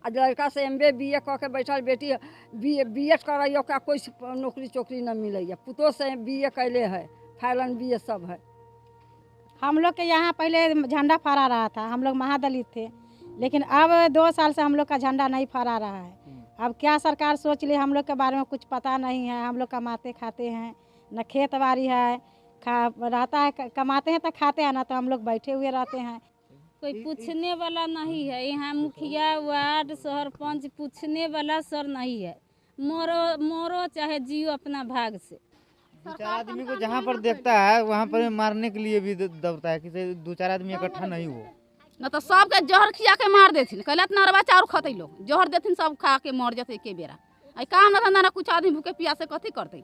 आज लड़का से MA BA कह के बैठल, बेटी BEd करैया, ओकरा कोई नौकरी चौकरी न मिलैया। पुतोह से BA कैले है, फाइलन BA सब है। हम लोग के यहाँ पहले झंडा फहरा रहा था, हम लोग महादलित थे, लेकिन अब 2 साल से हम लोग का झंडा नहीं फहरा रहा है। अब क्या सरकार सोच ले, हम लोग के बारे में कुछ पता नहीं है। हम लोग कमाते खाते हैं, न खेत बाड़ी है, रहता है, कमाते हैं तो खाते हैं, ना तो हम लोग बैठे हुए रहते हैं। कोई पूछने वाला नहीं है यहाँ, मुखिया वार्ड सरपंच पूछने वाला सर नहीं है। मोरो चाहे जियो अपना भाग से। 2-4 आदमी को जहाँ पर देखता है वहाँ पर मारने के लिए भी दौड़ता है कि 2-4 आदमी इकट्ठा नहीं हो। न तो सबके जहर खिया के मार देथिन, कहले इतना अरबा चाउर खतै लोग, जहर देथिन सब खा के मर जते एके बेरा। आई काम न धंधा, कुछ आदमी भूखे प्यासे कथी करते।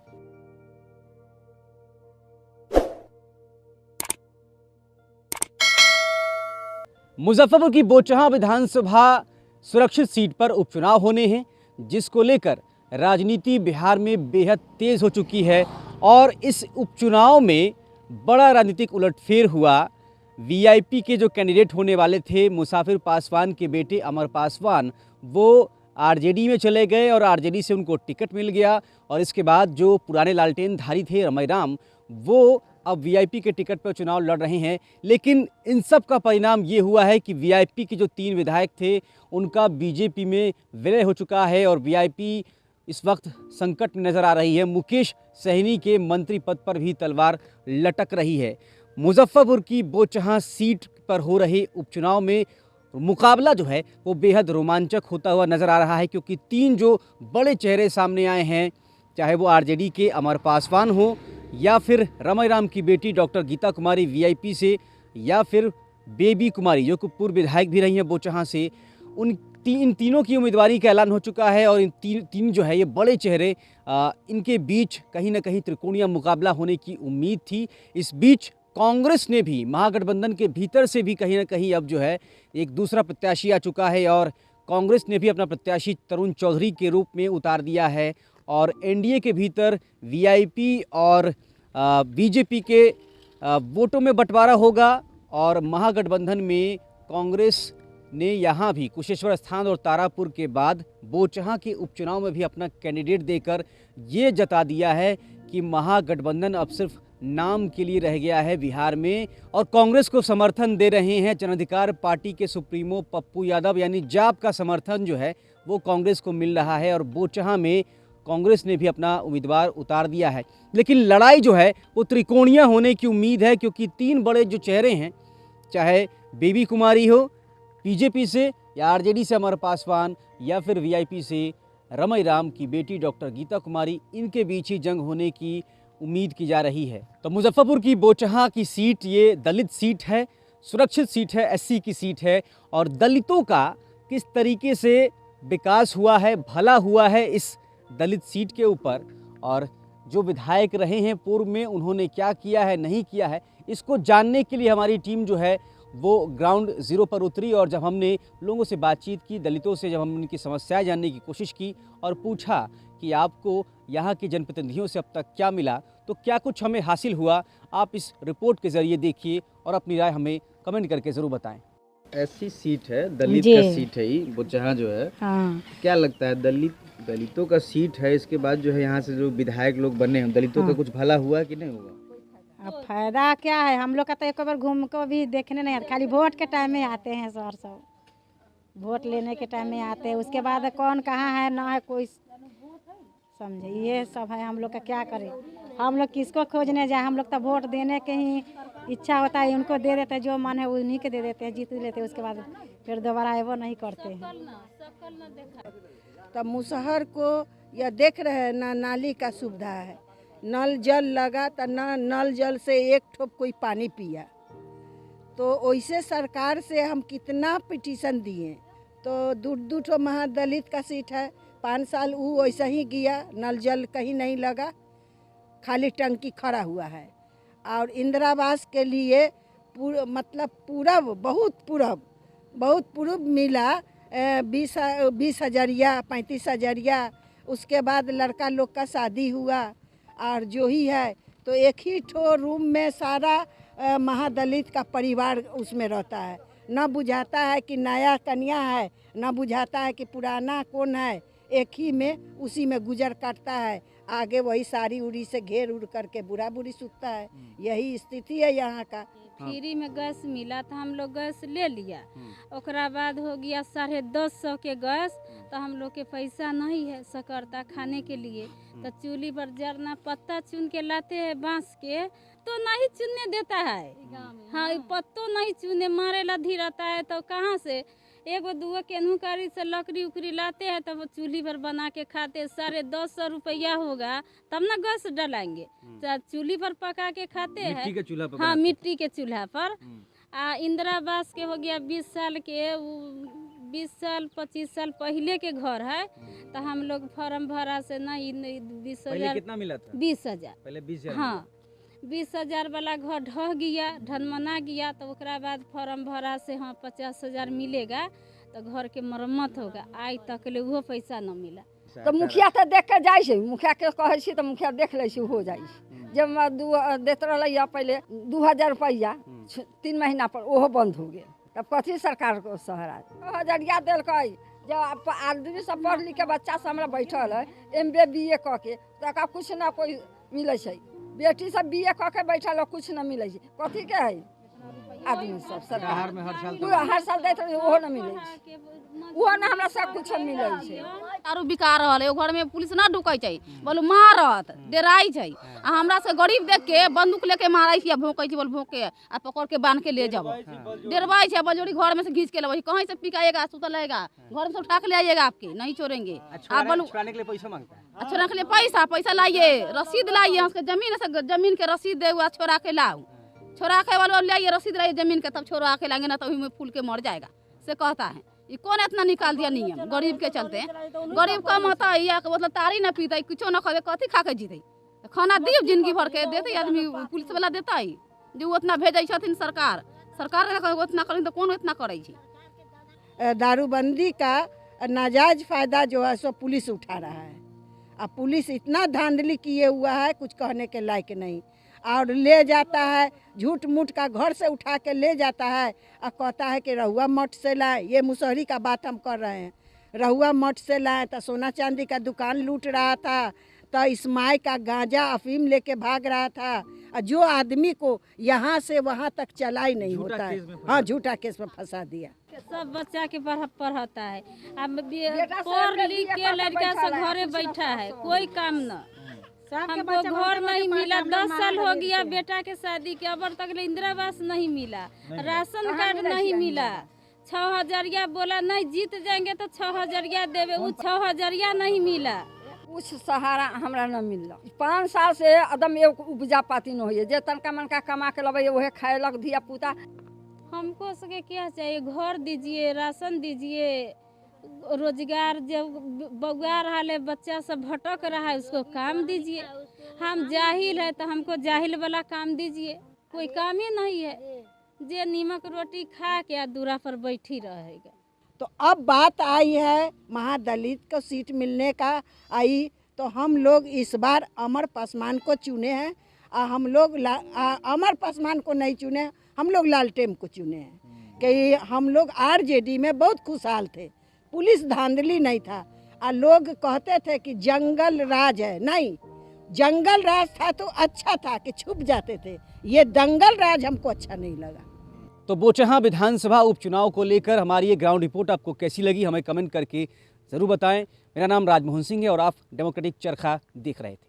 मुजफ्फरपुर की बोचहां विधानसभा सुरक्षित सीट पर उपचुनाव होने हैं, जिसको लेकर राजनीति बिहार में बेहद तेज हो चुकी है और इस उपचुनाव में बड़ा राजनीतिक उलटफेर हुआ। वीआईपी के जो कैंडिडेट होने वाले थे, मुसाफिर पासवान के बेटे अमर पासवान, वो आरजेडी में चले गए और आरजेडी से उनको टिकट मिल गया। और इसके बाद जो पुराने लालटेन धारी थे रमईराम, वो अब वीआईपी के टिकट पर चुनाव लड़ रहे हैं। लेकिन इन सब का परिणाम ये हुआ है कि वीआईपी के जो 3 विधायक थे उनका बीजेपी में विलय हो चुका है और वीआईपी इस वक्त संकट में नज़र आ रही है। मुकेश सहनी के मंत्री पद पर भी तलवार लटक रही है। मुजफ्फरपुर की बोचहां सीट पर हो रहे उपचुनाव में मुकाबला जो है वो बेहद रोमांचक होता हुआ नज़र आ रहा है, क्योंकि 3 जो बड़े चेहरे सामने आए हैं, चाहे वो आरजेडी के अमर पासवान हो या फिर रमईराम की बेटी डॉक्टर गीता कुमारी वीआईपी से, या फिर बेबी कुमारी जो कि पूर्व विधायक भी रही हैं बोचहां से, इन तीनों की उम्मीदवारी का ऐलान हो चुका है। और इन तीन जो है ये बड़े चेहरे, इनके बीच कहीं ना कहीं त्रिकोणीय मुकाबला होने की उम्मीद थी। इस बीच कांग्रेस ने भी महागठबंधन के भीतर से भी कहीं ना कहीं अब जो है एक दूसरा प्रत्याशी आ चुका है और कांग्रेस ने भी अपना प्रत्याशी तरुण चौधरी के रूप में उतार दिया है। और एनडीए के भीतर वीआईपी और बीजेपी के वोटों में बंटवारा होगा और महागठबंधन में कांग्रेस ने यहाँ भी कुशेश्वर स्थान और तारापुर के बाद बोचहां के उपचुनाव में भी अपना कैंडिडेट देकर ये जता दिया है कि महागठबंधन अब सिर्फ नाम के लिए रह गया है बिहार में। और कांग्रेस को समर्थन दे रहे हैं जन अधिकार पार्टी के सुप्रीमो पप्पू यादव, यानी जाप का समर्थन जो है वो कांग्रेस को मिल रहा है और बोचहां में कांग्रेस ने भी अपना उम्मीदवार उतार दिया है। लेकिन लड़ाई जो है वो त्रिकोणीय होने की उम्मीद है, क्योंकि 3 बड़े जो चेहरे हैं, चाहे बेबी कुमारी हो बीजेपी से, या आरजेडी से अमर पासवान, या फिर वीआईपी से रमईराम की बेटी डॉक्टर गीता कुमारी, इनके बीच ही जंग होने की उम्मीद की जा रही है। तो मुजफ्फरपुर की बोचहां की सीट ये दलित सीट है, सुरक्षित सीट है, एससी की सीट है और दलितों का किस तरीके से विकास हुआ है, भला हुआ है इस दलित सीट के ऊपर, और जो विधायक रहे हैं पूर्व में उन्होंने क्या किया है, नहीं किया है, इसको जानने के लिए हमारी टीम जो है वो ग्राउंड ज़ीरो पर उतरी। और जब हमने लोगों से बातचीत की, दलितों से जब हम उनकी समस्याएं जानने की कोशिश की और पूछा कि आपको यहाँ के जनप्रतिनिधियों से अब तक क्या मिला, तो क्या कुछ हमें हासिल हुआ, आप इस रिपोर्ट के ज़रिए देखिए और अपनी राय हमें कमेंट करके ज़रूर बताएं। ऐसी सीट है, दलित का सीट है ये बोचहां जो है। हाँ। क्या लगता है, दलितों का सीट है, इसके बाद जो है यहाँ से जो विधायक लोग बने हैं, दलितों का कुछ भला हुआ कि नहीं हुआ? अब फायदा क्या है, हम लोग का तो एक बार घूम को भी देखने नहीं आता, खाली वोट के टाइम में आते हैं सर, सब वोट लेने के टाइम में आते हैं, उसके बाद कौन कहाँ है ना है कोई समझे, ये सब है। हम लोग का क्या करें, हम लोग किसको खोजने जाए, हम लोग तो वोट देने के ही इच्छा होता है, उनको दे देते हैं, जो मन है उन्हीं के दे देते हैं, जीत लेते हैं, उसके बाद फिर दोबारा वो नहीं करते हैं। तब मुसहर को यह देख रहे हैं ना, नाली का सुविधा है, नल जल लगा तो ना नल जल से एक ठोप कोई पानी पिया। तो वैसे सरकार से हम कितना पिटीशन दिए, तो 2 ठो महादलित का सीट है, 5 साल वो वैसा ही गया, नल जल कहीं नहीं लगा, खाली टंकी खड़ा हुआ है। और इंदिरा आवास के लिए पूरा बहुत पूर्व मिला, 20 हज़ारिया 35 हज़ारिया। उसके बाद लड़का लोग का शादी हुआ और जो ही है तो एक ही ठो रूम में सारा महादलित का परिवार उसमें रहता है, न बुझाता है कि नया कन्या है, न बुझाता है कि पुराना कौन है। एक ही में उसी में गुजर काटता है। आगे वही सारी उड़ी से घेर उड़ करके बुरा बुरी सूखता है। यही स्थिति है यहाँ का। फ्री में गैस मिला तो हम लोग गैस ले लिया। ओकरा बाद हो गया 1050 के गैस, तो हम लोग के पैसा नहीं है सकरता खाने के लिए। तो चूल्ही पर जरना पत्ता चुन के लाते हैं बांस के, तो नहीं चुनने देता है। हाँ, पत्तों नहीं चुने, मारे ला धीरता है। तो कहाँ से एगो दूगो केनहुकारी से लकड़ी उकड़ी लाते हैं, तब चूल्ही पर बना के खाते। 1050 रुपया होगा तब ना गैस डलाएंगे। चूल्ही पर पका के खाते हैं। मिट्टी के चूल्हा पर हाँ, मिट्टी के चूल्हा पर। इंदिरा आवास के हो गया 20 साल के, 20 साल 25 साल पहले के घर है। तो हम लोग फॉर्म भरा से नहीं 20,000 कितना मिला था? 20,000 पहले 20,000। हाँ, 20,000 वाला घर ढह गया, ढनमना गया। तो ओकरा बाद फॉर्म भरा से हाँ 50,000 मिलेगा तो घर के मरम्मत होगा। आज तक ले वो पैसा न मिला। तो मुखिया तो देख के जाइ छै, मुखिया के कहै छी तो मुखिया देख लै छी, हो जाइ छै। जब देत रहलै पहले 2,000 रुपया 3 महीना पर, ओहो बंद हो गेल। तब कथी सरकार को सहारा 2,000 देलकै। जब आदमी सब पढ़ लिख के बच्चा सब हमरा बैठल है MBA BA कऽ के, तो कुछ ना कोई मिलै छै। बेटी सब BA कऽ के बैठल है, कुछ न मिलै छै। कथी के है आदमी सब सरकार में हर साल दैत रहे, ओहो न मिलै छै। ओहो न हमरा सब कुछ मिलै छै। दारू बिका रहल है, घर में पुलिस ना ढुकै छै, बोल मारत डराई छै। आ हमरा से गरीब देख के बंदूक लेके मारै छै, भौंकै छै, बोल भौंक के आ पकड़ के बांध के ले जाओ। डरवाई छै, बजोरी घर में से घींच के लेबै, कहीं से पिकाएगा सुतल रहेगा, घर में से उठा के ले आइएगा, आपके नहीं छोड़ेंगे। आप बोलो छुड़ाने के लिए पैसा मांगता है। अच्छा रख ले पैसा लाइए, रसीद लाइए, उसके जमीन के रसीद दे, छोड़ा के लाओ, छोड़ा के वालों लाइए रसीद लाइए जमीन के, तब छोड़ा के लाएंगे ना तो में फूल के मर जाएगा से कहता है। ये कौन इतना निकाल दिया नियम गरीब के चलते? गरीब कम होता है या मतलब तारी ना पीता, कुछो ना खाते, कथी खा के जीते? खाना दियो जिंदगी भर के देते आदमी, पुलिस वाला देता है जो उतना भेजे छथिन सरकार उतना करें तो कौन इतना करे? दारूबंदी का नाजायज फायदा जो है सो पुलिस उठा रहा है। अब पुलिस इतना धांधली किए हुआ है, कुछ कहने के लायक नहीं। और ले जाता है झूठ मूठ का, घर से उठा के ले जाता है और कहता है कि रहुआ मठ से लाए। ये मुसहरी का बात हम कर रहे हैं। रहुआ मठ से लाए तो सोना चांदी का दुकान लूट रहा था, तो इस्माई का गांजा अफीम लेके भाग रहा था। और जो आदमी को यहाँ से वहाँ तक चला ही नहीं होता है, हाँ झूठा केस में फंसा दिया। सब बच्चा के पढ़ता है। अब पढ़ लिख के लड़का सब घरे बैठा है, कोई काम न। हमको घर नहीं मिला, 10 साल हो गया बेटा के शादी के, अब तक इंदिरा आवास नहीं मिला, राशन कार्ड नहीं मिला। 6,000 बोला नहीं जीत जाएंगे तो 6,000 देवे, वो 6,000 नहीं मिला। कुछ सहारा हमरा न मिलल। 5 साल से एकदम एगो उपजा पाती न होइए, जे तनका मनका कमा के लबे वहे खाएलक धिया पुता। हमको सके क्या चाहिए? घर दीजिए, राशन दीजिए, रोजगार। जब बउआ रहा है, बच्चा सब भटक रहा है, उसको काम दीजिए। हम जाहिल है तो हमको जाहिल वाला काम दीजिए। कोई काम ही नहीं है, जे नीमक रोटी खा के दूरा पर बैठी रहेगा। तो अब बात आई है महादलित को सीट मिलने का आई, तो हम लोग इस बार अमर पासवान को चुने हैं। हम लोग अमर पासवान को नहीं चुने, हम लोग लालटेन को चुने हैं कि हम लोग RJD में बहुत खुशहाल थे, पुलिस धांधली नहीं था। और लोग कहते थे कि जंगल राज है, नहीं जंगल राज था तो अच्छा था कि छुप जाते थे, ये दंगल राज हमको अच्छा नहीं लगा। तो बोचहां विधानसभा उपचुनाव को लेकर हमारी ये ग्राउंड रिपोर्ट आपको कैसी लगी, हमें कमेंट करके ज़रूर बताएं। मेरा नाम राजमोहन सिंह है और आप डेमोक्रेटिक चरखा देख रहे थे।